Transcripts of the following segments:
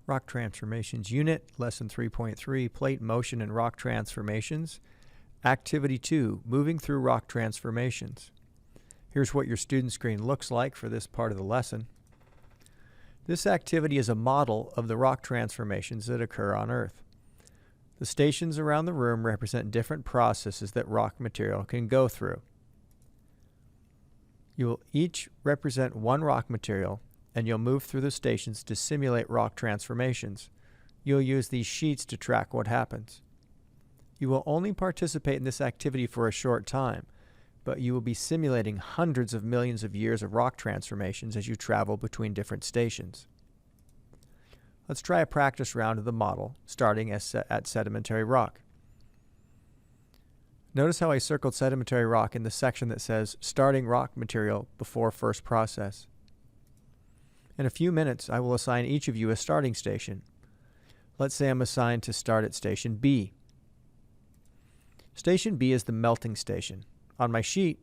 Rock Transformations Unit, Lesson 3.3, Plate Motion and Rock Transformations. Activity 2, Moving Through Rock Transformations. Here's what your student screen looks like for this part of the lesson. This activity is a model of the rock transformations that occur on Earth. The stations around the room represent different processes that rock material can go through. You will each represent one rock material, and you'll move through the stations to simulate rock transformations. You'll use these sheets to track what happens. You will only participate in this activity for a short time, but you will be simulating hundreds of millions of years of rock transformations as you travel between different stations. Let's try a practice round of the model, starting at sedimentary rock. Notice how I circled sedimentary rock in the section that says starting rock material before first process. In a few minutes, I will assign each of you a starting station. Let's say I'm assigned to start at Station B. Station B is the melting station. On my sheet,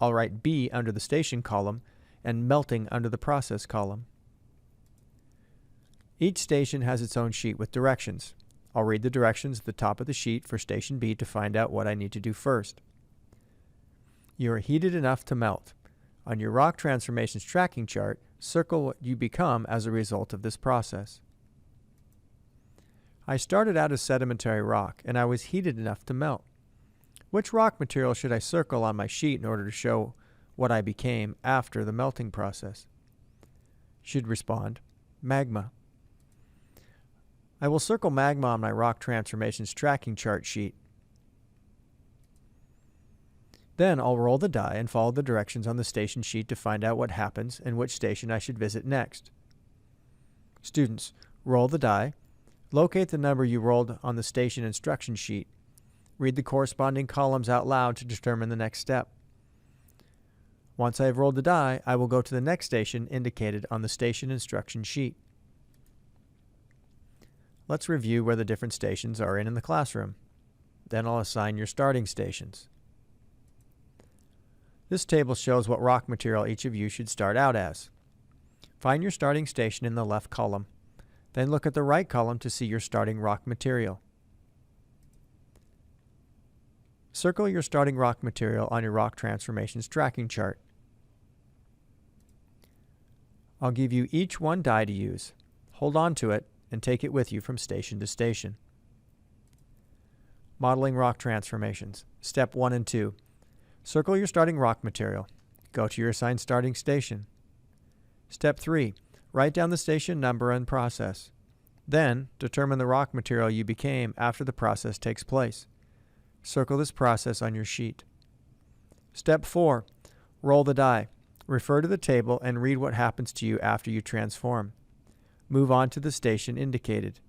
I'll write B under the station column and melting under the process column. Each station has its own sheet with directions. I'll read the directions at the top of the sheet for Station B to find out what I need to do first. You are heated enough to melt. On your rock transformations tracking chart, circle what you become as a result of this process. I started out as sedimentary rock, and I was heated enough to melt. Which rock material should I circle on my sheet in order to show what I became after the melting process? Should respond, magma. I will circle magma on my rock transformations tracking chart sheet. Then I'll roll the die and follow the directions on the station sheet to find out what happens and which station I should visit next. Students, roll the die, locate the number you rolled on the station instruction sheet. Read the corresponding columns out loud to determine the next step. Once I have rolled the die, I will go to the next station indicated on the station instruction sheet. Let's review where the different stations are in the classroom. Then I'll assign your starting stations. This table shows what rock material each of you should start out as. Find your starting station in the left column. Then look at the right column to see your starting rock material. Circle your starting rock material on your rock transformations tracking chart. I'll give you each one die to use. Hold on to it and take it with you from station to station. Modeling rock transformations. Step 1 and 2. Circle your starting rock material. Go to your assigned starting station. Step 3. Write down the station number and process. Then, determine the rock material you became after the process takes place. Circle this process on your sheet. Step 4. Roll the die. Refer to the table and read what happens to you after you transform. Move on to the station indicated.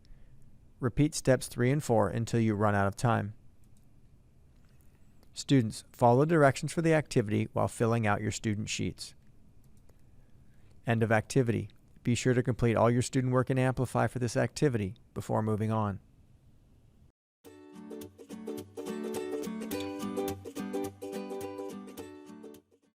Repeat steps 3 and 4 until you run out of time. Students, follow the directions for the activity while filling out your student sheets. End of activity. Be sure to complete all your student work in Amplify for this activity before moving on.